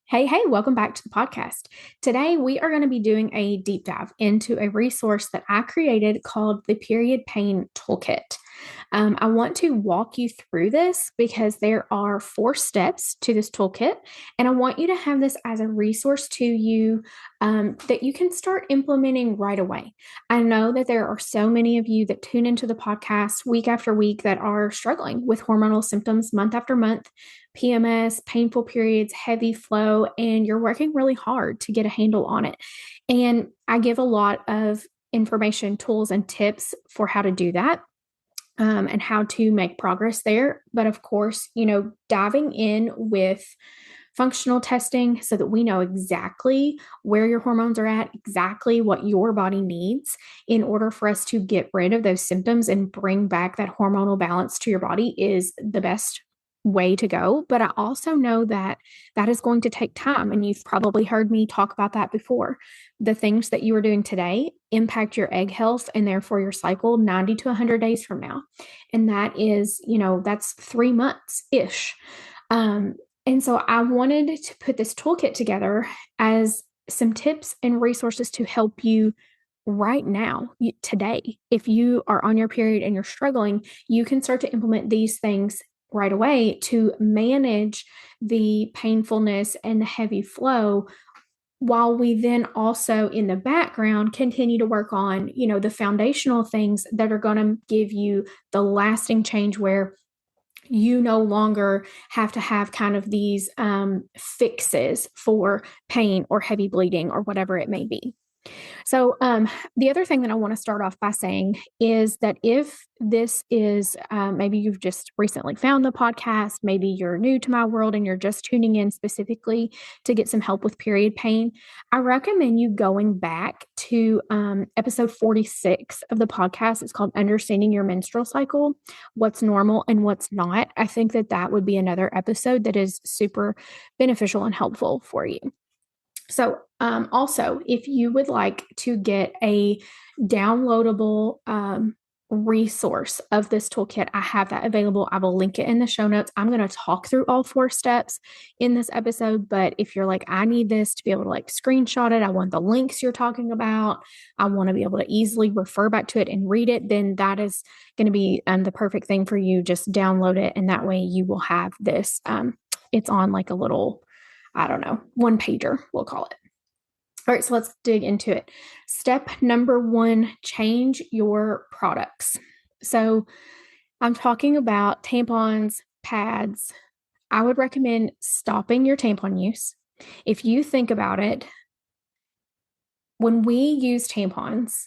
Hey, welcome back to the podcast. Today, we are going to be doing a deep dive into a resource that I created called the Period Pain Toolkit. I want to walk you through this because there are 4 steps to this toolkit, and I want you to have this as a resource to you that you can start implementing right away. I know that there are so many of you that tune into the podcast week after week that are struggling with hormonal symptoms month after month, PMS, painful periods, heavy flow, and you're working really hard to get a handle on it. And I give a lot of information, tools, and tips for how to do that and how to make progress there. But of course, diving in with functional testing so that we know exactly where your hormones are at, exactly what your body needs in order for us to get rid of those symptoms and bring back that hormonal balance to your body is the best way to go. But I also know that that is going to take time. And you've probably heard me talk about that before. The things that you are doing today impact your egg health and therefore your cycle 90 to 100 days from now. And that is, that's 3 months ish. And so I wanted to put this toolkit together as some tips and resources to help you right now, today. If you are on your period and you're struggling, you can start to implement these things right away to manage the painfulness and the heavy flow while we then also in the background continue to work on, the foundational things that are going to give you the lasting change where you no longer have to have kind of these fixes for pain or heavy bleeding or whatever it may be. So, the other thing that I want to start off by saying is that if this is maybe you've just recently found the podcast, maybe you're new to my world and you're just tuning in specifically to get some help with period pain, I recommend you going back to episode 46 of the podcast. It's called Understanding Your Menstrual Cycle, What's Normal and What's Not. I think that that would be another episode that is super beneficial and helpful for you. So, also, if you would like to get a downloadable resource of this toolkit, I have that available. I will link it in the show notes. I'm going to talk through all 4 steps in this episode, but if you're like, I need this to be able to screenshot it, I want the links you're talking about, I want to be able to easily refer back to it and read it, then that is going to be the perfect thing for you. Just download it, and that way you will have this. It's on a little, I don't know, 1-pager, we'll call it. All right, so let's dig into it. Step number 1, change your products. So I'm talking about tampons, pads. I would recommend stopping your tampon use. If you think about it, when we use tampons,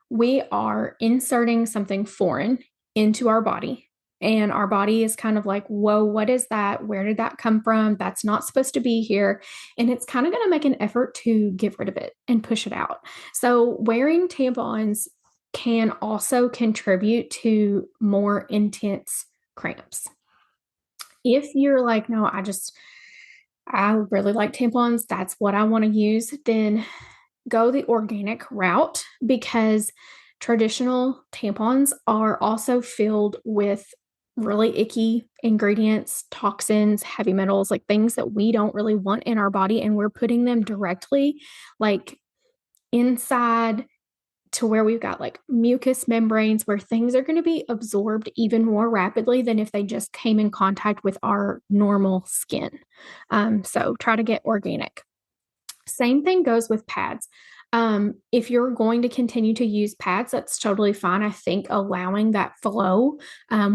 we are inserting something foreign into our body. And our body is kind of like, whoa, what is that? Where did that come from? That's not supposed to be here. And it's kind of going to make an effort to get rid of it and push it out. So wearing tampons can also contribute to more intense cramps. If you're like, no, I really like tampons, that's what I want to use, then go the organic route, because traditional tampons are also filled with really icky ingredients, toxins, heavy metals, things that we don't really want in our body. And we're putting them directly inside to where we've got mucous membranes where things are going to be absorbed even more rapidly than if they just came in contact with our normal skin. So try to get organic. Same thing goes with pads. If you're going to continue to use pads, that's totally fine. I think allowing that flow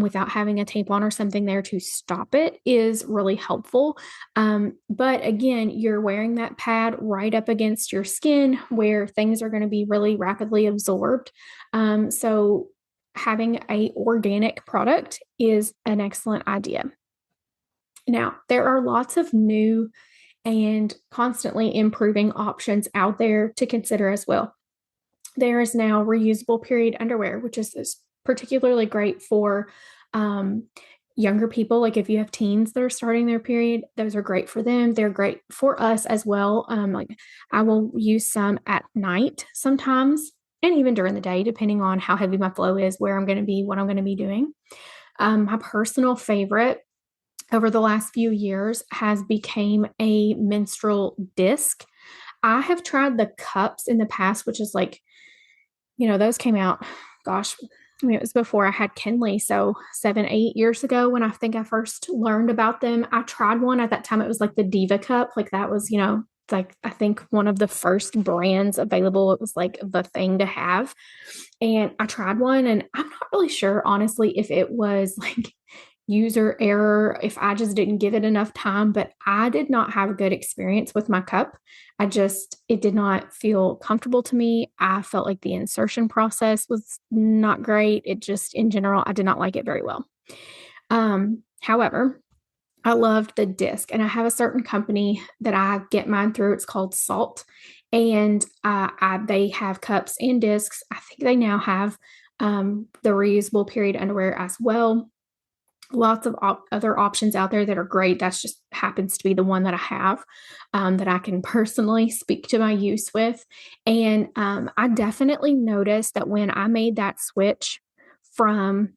without having a tampon or something there to stop it is really helpful. But again, you're wearing that pad right up against your skin where things are going to be really rapidly absorbed. So having an organic product is an excellent idea. Now, there are lots of new and constantly improving options out there to consider as well. There is now reusable period underwear, which is particularly great for younger people. If you have teens that are starting their period, those are great for them. They're great for us as well. I will use some at night sometimes, and even during the day, depending on how heavy my flow is, where I'm going to be, what I'm going to be doing. My personal favorite over the last few years has become a menstrual disc. I have tried the cups in the past, which is like, those came out, gosh, I mean, it was before I had Kinley. So 7, 8 years ago, when I think I first learned about them, I tried one at that time. It was like the Diva Cup. Like that was, like I think one of the first brands available. It was like the thing to have. And I tried one, and I'm not really sure, honestly, if it was like user error, if I just didn't give it enough time, but I did not have a good experience with my cup. It did not feel comfortable to me. I felt like the insertion process was not great. It just, in general, I did not like it very well. However, I loved the disc, and I have a certain company that I get mine through. It's called Salt, and they have cups and discs. I think they now have the reusable period underwear as well. Lots of other options out there that are great. That's just happens to be the one that I have, that I can personally speak to my use with. And I definitely noticed that when I made that switch from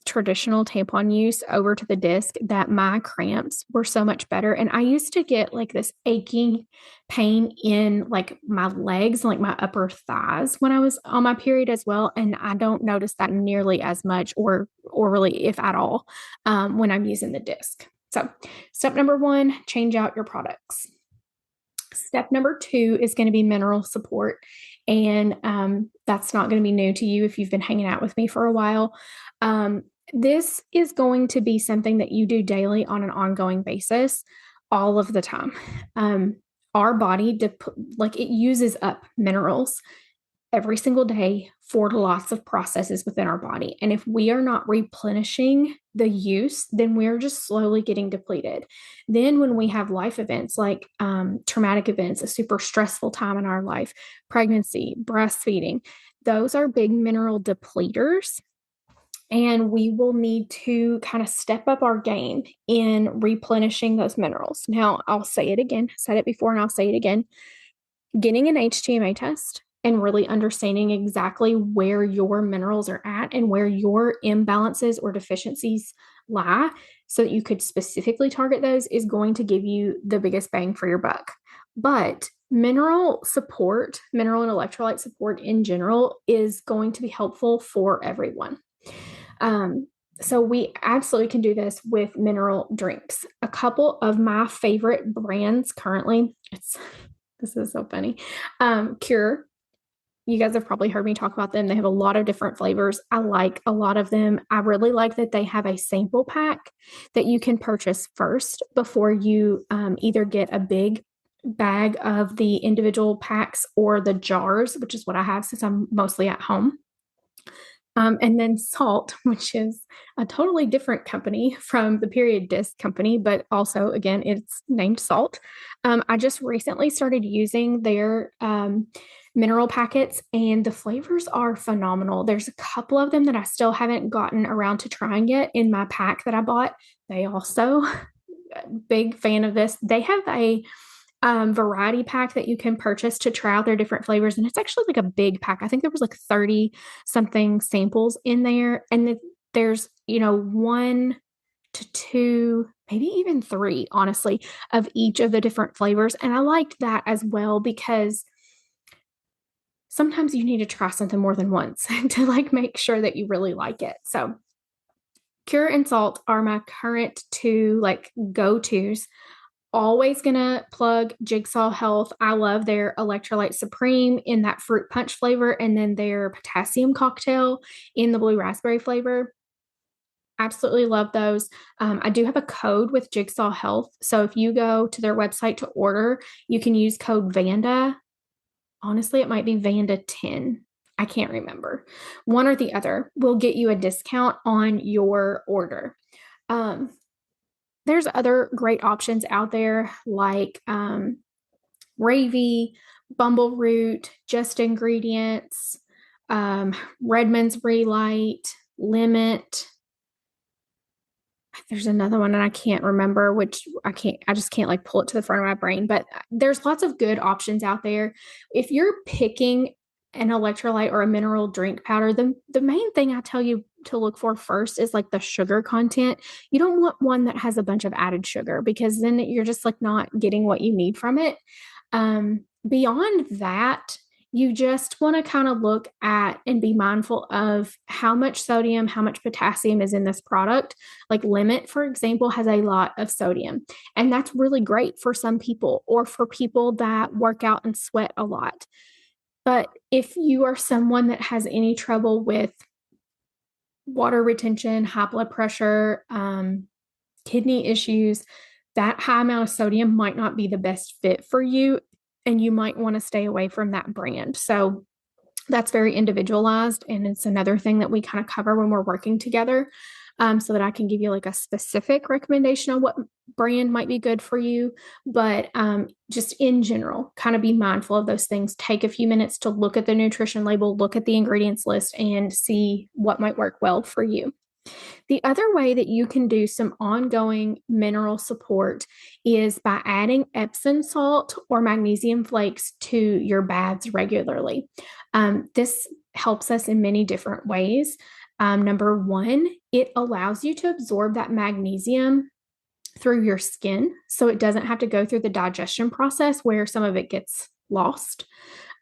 traditional tampon use over to the disc, that my cramps were so much better. And I used to get like this aching pain in like my legs, like my upper thighs when I was on my period as well. And I don't notice that nearly as much or really if at all, when I'm using the disc. So step number 1, change out your products. Step number 2 is going to be mineral support. And that's not going to be new to you if you've been hanging out with me for a while. This is going to be something that you do daily on an ongoing basis, all of the time. Our body, it uses up minerals every single day for lots of processes within our body. And if we are not replenishing the use, then we're just slowly getting depleted. Then when we have life events like traumatic events, a super stressful time in our life, pregnancy, breastfeeding, those are big mineral depleters. And we will need to kind of step up our game in replenishing those minerals. Now, I'll say it again, said it before and I'll say it again. Getting an HTMA test and really understanding exactly where your minerals are at and where your imbalances or deficiencies lie so that you could specifically target those is going to give you the biggest bang for your buck. But mineral support, mineral and electrolyte support in general is going to be helpful for everyone. So we absolutely can do this with mineral drinks. A couple of my favorite brands currently, this is so funny. Cure. You guys have probably heard me talk about them. They have a lot of different flavors. I like a lot of them. I really like that they have a sample pack that you can purchase first before you either get a big bag of the individual packs or the jars, which is what I have since I'm mostly at home. And then Salt, which is a totally different company from the Period Disc company, but also, again, it's named Salt. I just recently started using their mineral packets, and the flavors are phenomenal. There's a couple of them that I still haven't gotten around to trying yet in my pack that I bought. They also, big fan of this. They have a variety pack that you can purchase to try out their different flavors. And it's actually like a big pack. I think there was like 30 something samples in there. And there's, 1 to 2, maybe even 3, honestly, of each of the different flavors. And I liked that as well because sometimes you need to try something more than once to like make sure that you really like it. So Cure and Salt are my current 2 like go-tos. Always gonna plug Jigsaw Health. I love their Electrolyte Supreme in that fruit punch flavor, and then their potassium cocktail in the blue raspberry flavor. Absolutely love those. I do have a code with Jigsaw Health. So if you go to their website to order, you can use code Vanda. Honestly, it might be Vanda 10. I can't remember. One or the other will get you a discount on your order. There's other great options out there like Ravy, Bumble Root, Just Ingredients, Redmond's Relight, Limit. There's another one and I can't remember which I just can't like pull it to the front of my brain, but there's lots of good options out there. If you're picking an electrolyte or a mineral drink powder, the main thing I tell you to look for first is like the sugar content. You don't want one that has a bunch of added sugar because then you're just like not getting what you need from it. Beyond that, you just want to kind of look at and be mindful of how much sodium, how much potassium is in this product. Like Limit, for example, has a lot of sodium, and that's really great for some people or for people that work out and sweat a lot. But if you are someone that has any trouble with water retention, high blood pressure, kidney issues, that high amount of sodium might not be the best fit for you, and you might want to stay away from that brand. So that's very individualized, and it's another thing that we kind of cover when we're working together, so that I can give you like a specific recommendation on what brand might be good for you. But just in general, kind of be mindful of those things. Take a few minutes to look at the nutrition label, look at the ingredients list, and see what might work well for you. The other way that you can do some ongoing mineral support is by adding Epsom salt or magnesium flakes to your baths regularly. This helps us in many different ways. Number one, it allows you to absorb that magnesium through your skin, so it doesn't have to go through the digestion process where some of it gets lost.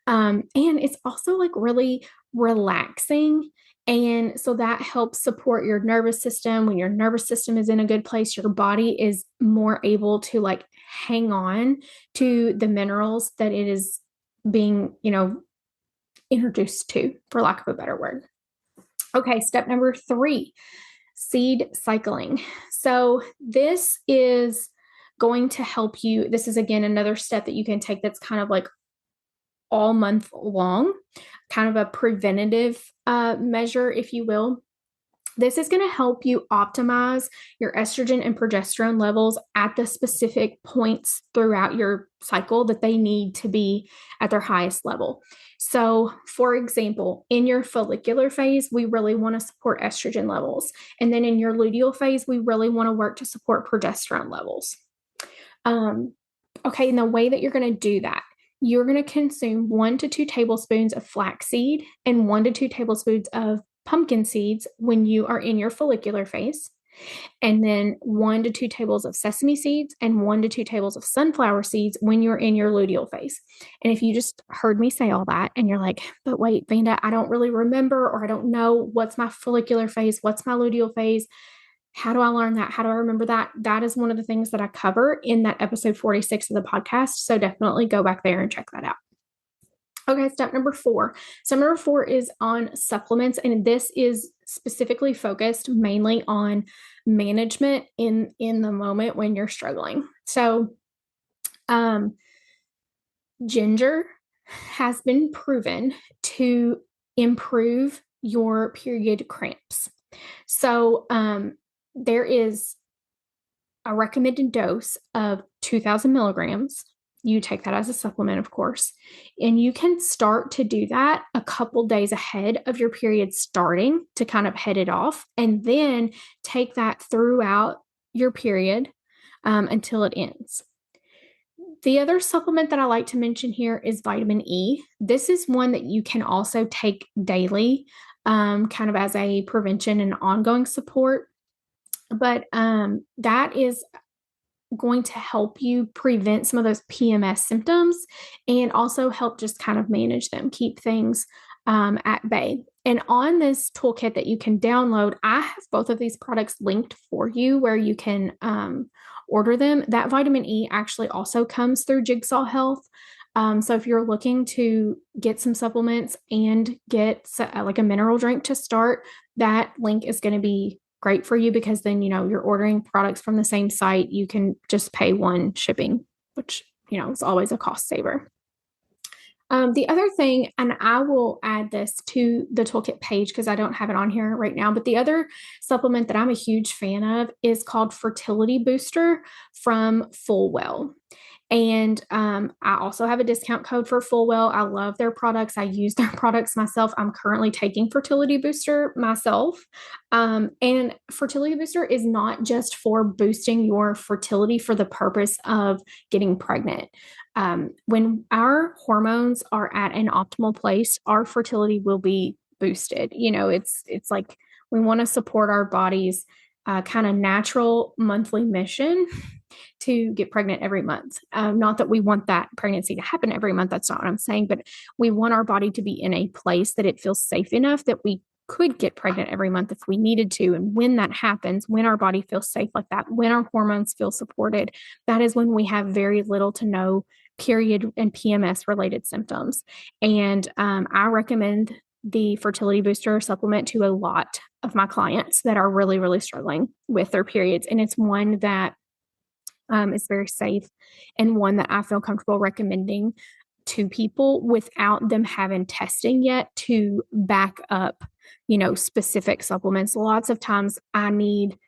And it's also like really relaxing. And so that helps support your nervous system. When your nervous system is in a good place, your body is more able to like hang on to the minerals that it is being, introduced to, for lack of a better word. Okay, step number 3, seed cycling. So this is going to help you. This is again another step that you can take that's kind of like all month long, kind of a preventative measure, if you will. This is going to help you optimize your estrogen and progesterone levels at the specific points throughout your cycle that they need to be at their highest level. So, for example, in your follicular phase, we really want to support estrogen levels. And then in your luteal phase, we really want to work to support progesterone levels. Okay, and the way that you're going to do that, you're going to consume 1 to 2 tablespoons of flaxseed and 1 to 2 tablespoons of pumpkin seeds when you are in your follicular phase, and then 1 to 2 tables of sesame seeds and 1 to 2 tables of sunflower seeds when you're in your luteal phase. And if you just heard me say all that and you're like, but wait, Vanda, I don't really remember, or I don't know what's my follicular phase, what's my luteal phase, how do I learn that? How do I remember that? That is one of the things that I cover in that episode 46 of the podcast. So definitely go back there and check that out. Okay, step number 4. Step number 4 is on supplements, and this is specifically focused mainly on management in the moment when you're struggling. So, ginger has been proven to improve your period cramps. So, there is a recommended dose of 2,000 milligrams. You take that as a supplement, of course, and you can start to do that a couple days ahead of your period starting to kind of head it off, and then take that throughout your period until it ends. The other supplement that I like to mention here is vitamin E. This is one that you can also take daily, kind of as a prevention and ongoing support. But that is going to help you prevent some of those PMS symptoms and also help just kind of manage them, keep things at bay. And on this toolkit that you can download, I have both of these products linked for you where you can order them. That vitamin E actually also comes through Jigsaw Health. So if you're looking to get some supplements and get like a mineral drink to start, that link is going to be great for you, because then, you're ordering products from the same site. You can just pay one shipping, which, is always a cost saver. The other thing, and I will add this to the toolkit page because I don't have it on here right now, but the other supplement that I'm a huge fan of is called Fertility Booster from Fullwell. And I also have a discount code for Fullwell. I love their products. I use their products myself. I'm currently taking Fertility Booster myself. And Fertility Booster is not just for boosting your fertility for the purpose of getting pregnant. When our hormones are at an optimal place, our fertility will be boosted. It's like We want to support our body's kind of natural monthly mission to get pregnant every month. Not that we want that pregnancy to happen every month. That's not what I'm saying, but we want our body to be in a place that it feels safe enough that we could get pregnant every month if we needed to. And when that happens, when our body feels safe like that, when our hormones feel supported, that is when we have very little to no period and PMS related symptoms. And I recommend the fertility booster supplement to a lot of my clients that are really, really struggling with their periods. And it's one that is very safe and one that I feel comfortable recommending to people without them having testing yet to back up, specific supplements. Lots of times I need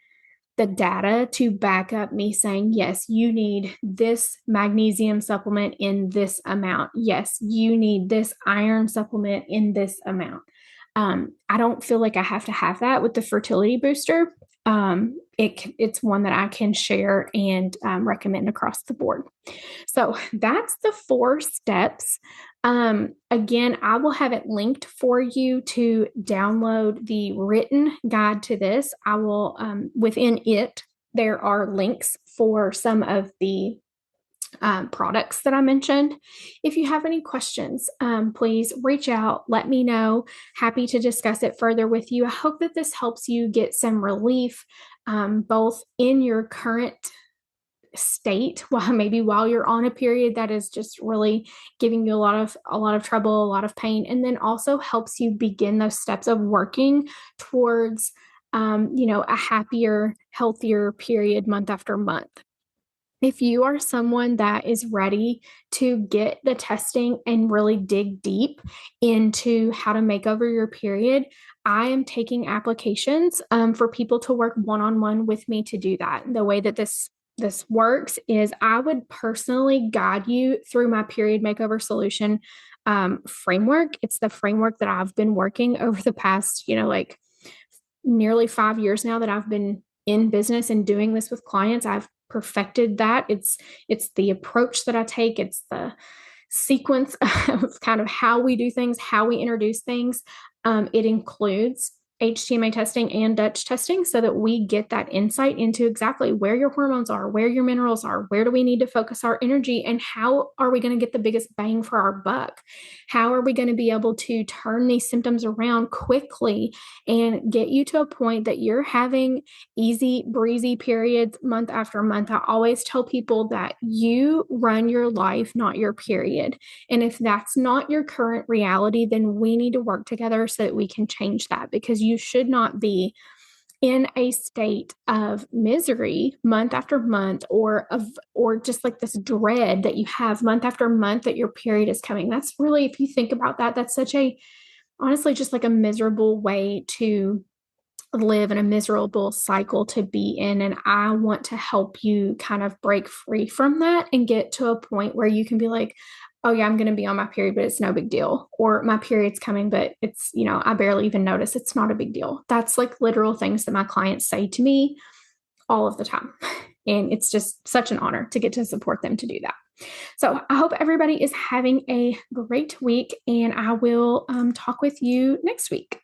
the data to back up me saying, yes, you need this magnesium supplement in this amount. Yes, you need this iron supplement in this amount. I don't feel like I have to have that with the fertility booster. It's one that I can share and recommend across the board. So that's the 4 steps. Again, I will have it linked for you to download the written guide to this. I will, within it, there are links for some of the products that I mentioned. If you have any questions, please reach out, let me know. Happy to discuss it further with you. I hope that this helps you get some relief, both in your current state, while you're on a period that is just really giving you a lot of trouble, a lot of pain, and then also helps you begin those steps of working towards a happier, healthier period month after month. If you are someone that is ready to get the testing and really dig deep into how to make over your period, I am taking applications for people to work one-on-one with me to do that. The way that this works is I would personally guide you through my period makeover solution framework. It's the framework that I've been working over the past, nearly 5 years now that I've been in business and doing this with clients. I've perfected that. It's the approach that I take. It's the sequence of kind of how we do things, how we introduce things. It includes HTMA testing and Dutch testing so that we get that insight into exactly where your hormones are, where your minerals are, where do we need to focus our energy, and how are we going to get the biggest bang for our buck? How are we going to be able to turn these symptoms around quickly and get you to a point that you're having easy, breezy periods month after month? I always tell people that you run your life, not your period. And if that's not your current reality, then we need to work together so that we can change that, because you should not be in a state of misery month after month, or just like this dread that you have month after month that your period is coming. That's really, if you think about that, that's such a, honestly, just like a miserable way to live and a miserable cycle to be in. And I want to help you kind of break free from that and get to a point where you can be like, oh yeah, I'm going to be on my period, but it's no big deal. Or my period's coming, but it's, I barely even notice. It's not a big deal. That's like literal things that my clients say to me all of the time. And it's just such an honor to get to support them to do that. So I hope everybody is having a great week, and I will talk with you next week.